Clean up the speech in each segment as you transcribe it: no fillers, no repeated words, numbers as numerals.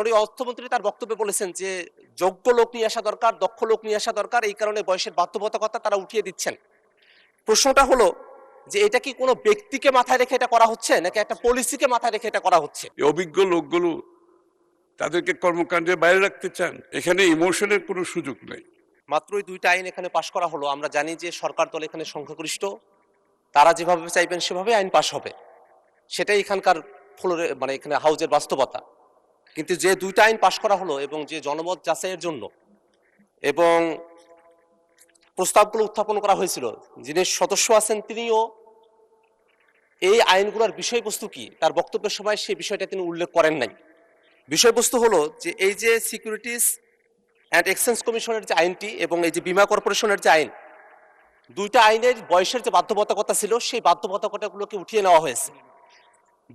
মাননীয় অর্থমন্ত্রী তার বক্তব্যে বলেছেন যে যোগ্য লোক নিয়ে আসা দরকার, দক্ষ লোক নিয়ে আসা দরকার, এই কারণে বয়সের বাধ্যবাধকতা তারা উঠিয়ে দিচ্ছেন। প্রশ্নটা হলো যে এটা কি কোনো ব্যক্তিকে মাথায় রেখে এটা করা হচ্ছে নাকি একটা পলিসিকে মাথায় রেখে এটা করা হচ্ছে? এই অভিজ্ঞ লোকগুলো তাদেরকে কর্মকাণ্ডের বাইরে রাখতে চান। এখানে ইমোশনের কোনো সুযোগ নেই। মাত্রই 2টা আইন এখানে পাশ করা হলো। আমরা জানি যে সরকার দল এখানে সংখ্যাগরিষ্ঠ, তারা যেভাবে চাইবেন সেভাবে আইন পাশ হবে, সেটাই এখানকার ফ্লোরে মানে এখানে হাউজের বাস্তবতা। কিন্তু যে 2টা আইন পাশ করা হলো এবং যে জনমত যাচাইয়ের জন্য এবং প্রস্তাবগুলো উত্থাপন করা হয়েছিল, যিনি সদস্য আছেন তিনিও এই আইনগুলোর বিষয়বস্তু কি তার বক্তব্যের সময় সেই বিষয়টা তিনি উল্লেখ করেন নাই। বিষয়বস্তু হলো যে এই যে সিকিউরিটিজ অ্যান্ড এক্সচেঞ্জ কমিশনের যে আইনটি এবং এই যে বীমা কর্পোরেশনের যে আইন, 2টা আইনের বয়সের যে বাধ্যবাধকতা ছিল সেই বাধ্যবাধকতাগুলোকে উঠিয়ে নেওয়া হয়েছে।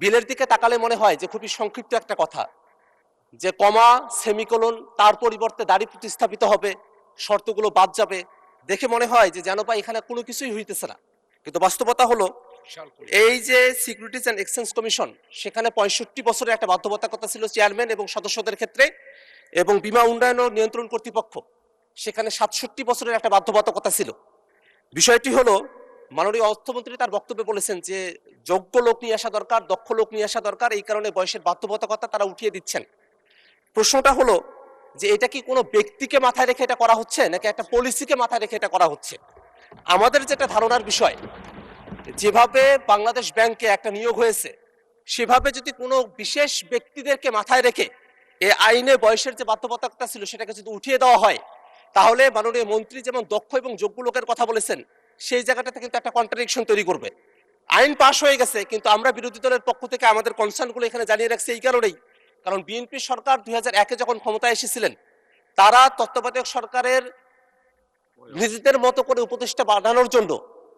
বিলের দিকে তাকালে মনে হয় যে খুবই সংক্ষিপ্ত একটা কথা, যে কমা সেমিকোলন তার পরিবর্তে দাড়ি প্রতিস্থাপিত হবে, শর্তগুলো বাদ যাবে, দেখে মনে হয় যে যেন বা এখানে কোনো কিছুই হইতেছে না। কিন্তু বাস্তবতা হলো এই যে সিকিউরিটিজ অ্যান্ড এক্সচেঞ্জ কমিশন, সেখানে 65 বছরের একটা বাধ্যবাধকতা ছিল চেয়ারম্যান এবং সদস্যদের ক্ষেত্রে, এবং বীমা উন্নয়ন ও নিয়ন্ত্রণ কর্তৃপক্ষ সেখানে 67 বছরের একটা বাধ্যবাধকতা ছিল। বিষয়টি হলো মাননীয় অর্থমন্ত্রী তার বক্তব্যে বলেছেন যে যোগ্য লোক নিয়ে আসা দরকার, দক্ষ লোক নিয়ে আসা দরকার, এই কারণে বয়সের বাধ্যবাধকতা তারা উঠিয়ে দিচ্ছেন। প্রশ্নটা হলো যে এটা কি কোনো ব্যক্তিকে মাথায় রেখে এটা করা হচ্ছে নাকি একটা পলিসিকে মাথায় রেখে এটা করা হচ্ছে? আমাদের যেটা ধারণার বিষয়, যেভাবে বাংলাদেশ ব্যাংকে একটা নিয়োগ হয়েছে সেভাবে যদি কোনো বিশেষ ব্যক্তিদেরকে মাথায় রেখে এই আইনে বয়সের যে বাধ্যবাধকতা ছিল সেটাকে যদি উঠিয়ে দেওয়া হয়, তাহলে মাননীয় মন্ত্রী যেমন দক্ষ এবং যোগ্য লোকের কথা বলেছেন সেই জায়গাটাতে কিন্তু একটা কন্ট্রাডিকশন তৈরি করবে। আইন পাশ হয়ে গেছে, কিন্তু আমরা বিরোধী দলের পক্ষ থেকে আমাদের কনসার্নগুলো এখানে জানিয়ে রাখছি এই কারণেই, কারণ বিএনপি সরকার 2001-এ যখন ক্ষমতায় এসেছিলেন, তারা তত্ত্বাবধায়ক সরকারের নিজেদের মতো করে উপদেষ্টা বানানোর জন্য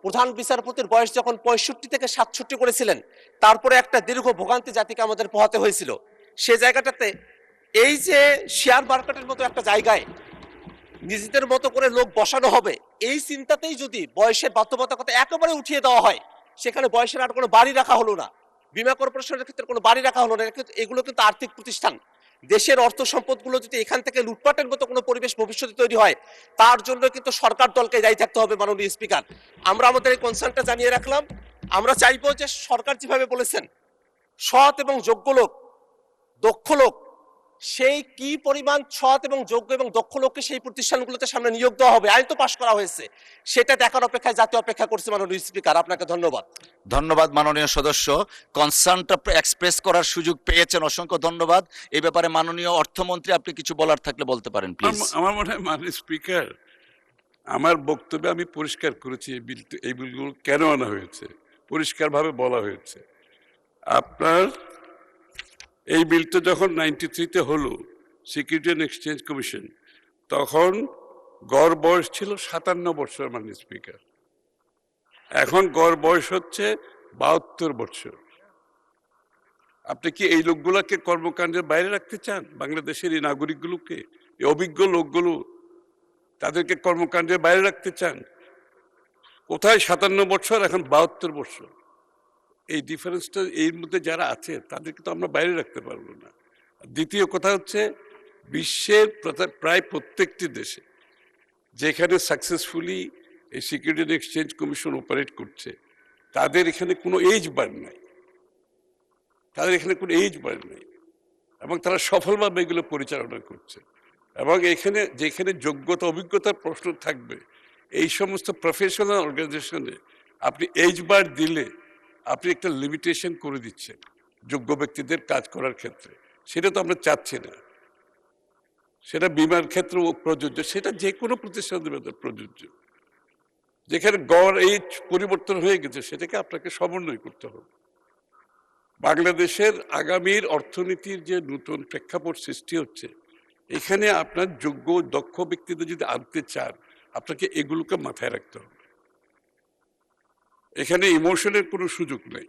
প্রধান বিচারপতির বয়স যখন 65 থেকে 67 করেছিলেন, তারপরে একটা দীর্ঘ ভোগান্তি জাতিকে আমাদের পোহাতে হয়েছিল। সে জায়গাটাতে এই যে শেয়ার মার্কেটের মতো একটা জায়গায় নিজেদের মতো করে লোক বসানো হবে, এই চিন্তাতেই যদি বয়সের বাধ্যবাধকতা একেবারে উঠিয়ে দেওয়া হয়, সেখানে বয়সের আর কোনো বাড়ি রাখা হলো না, বীমা কর্পোরেশনের ক্ষেত্রে কোনো বাড়ি রাখা হলো না। এগুলো কিন্তু আর্থিক প্রতিষ্ঠান, দেশের অর্থ সম্পদগুলো যদি এখান থেকে লুটপাটের মতো কোনো পরিবেশ ভবিষ্যতে তৈরি হয়, তার জন্য কিন্তু সরকার দলকে দায়ী থাকতে হবে। মাননীয় স্পিকার, আমরা আমাদের এই কনসার্নটা জানিয়ে রাখলাম। আমরা চাইবো যে সরকার যেভাবে বলেছেন সৎ এবং যোগ্য লোক, দক্ষ লোক, সেই কি পরিমাণ সৎ এবং যোগ্য এবং দক্ষ লোককে সেই প্রতিষ্ঠানগুলোতে সামনে নিয়োগ দেওয়া হবে, আইন তো পাশ করা হয়েছে, সেটা দেখার অপেক্ষায় জাতীয় অপেক্ষা করছে। মাননীয় স্পিকার, আপনাকে ধন্যবাদ। ধন্যবাদ মাননীয় সদস্য, কনসার্নটা এক্সপ্রেস করার সুযোগ পেয়েছেন, অসংখ্য ধন্যবাদ। এই ব্যাপারে মাননীয় অর্থমন্ত্রী আপনি কিছু বলার থাকলে বলতে পারেন প্লিজ। আমার মনে হয় মাননীয় স্পিকার, আমার বক্তব্যে আমি পরিষ্কার করেছি এই বিলগুলো কেন আনা হয়েছে, পরিষ্কারভাবে বলা হয়েছে। আপনার এই বিলটা যখন 93-তে হলো, সিকিউরিটি অ্যান্ড এক্সচেঞ্জ কমিশন, তখন গড় বয়স ছিল 57 বছর মাননীয় স্পিকার। এখন গড় বয়স হচ্ছে 72 বছর। আপনি কি এই লোকগুলোকে কর্মকাণ্ডের বাইরে রাখতে চান? বাংলাদেশের এই নাগরিকগুলোকে, এই অভিজ্ঞ লোকগুলো, তাদেরকে কর্মকাণ্ডের বাইরে রাখতে চান? কোথায় 57 বছর, এখন 72 বছর। এই ডিফারেন্সটা এর মধ্যে যারা আছে তাদেরকে তো আমরা বাইরে রাখতে পারবো না। দ্বিতীয় কথা হচ্ছে, বিশ্বের প্রায় প্রত্যেকটি দেশে যেখানে সাকসেসফুলি এই security and exchange commission operate করছে, তাদের এখানে কোনো এজ বার নাই, তাদের এখানে কোনো এজ বার নেই, এবং তারা সফলভাবে এগুলো পরিচালনা করছে। এবং এখানে যেখানে যোগ্যতা অভিজ্ঞতার প্রশ্ন থাকবে, এই সমস্ত প্রফেশনাল অর্গানাইজেশনে আপনি এজ বার দিলে আপনি একটা লিমিটেশন করে দিচ্ছেন যোগ্য ব্যক্তিদের কাজ করার ক্ষেত্রে। সেটা তো আমরা চাচ্ছি না। সেটা বিমার ক্ষেত্রেও প্রযোজ্য, সেটা যে কোনো প্রতিষ্ঠানের প্রযোজ্য। যেখানে গড় এজ পরিবর্তন হয়ে গেছে, সেটাকে আপনাকে সমন্বয় করতে হবে। বাংলাদেশের আগামীর অর্থনীতির যে নতুন প্রেক্ষাপট সৃষ্টি হচ্ছে, এখানে আপনার যোগ্য দক্ষ ব্যক্তিদের যদি আনতে চান, আপনাকে এগুলোকে মাথায় রাখতে হবে। এখানে ইমোশনের কোনো সুযোগ নেই।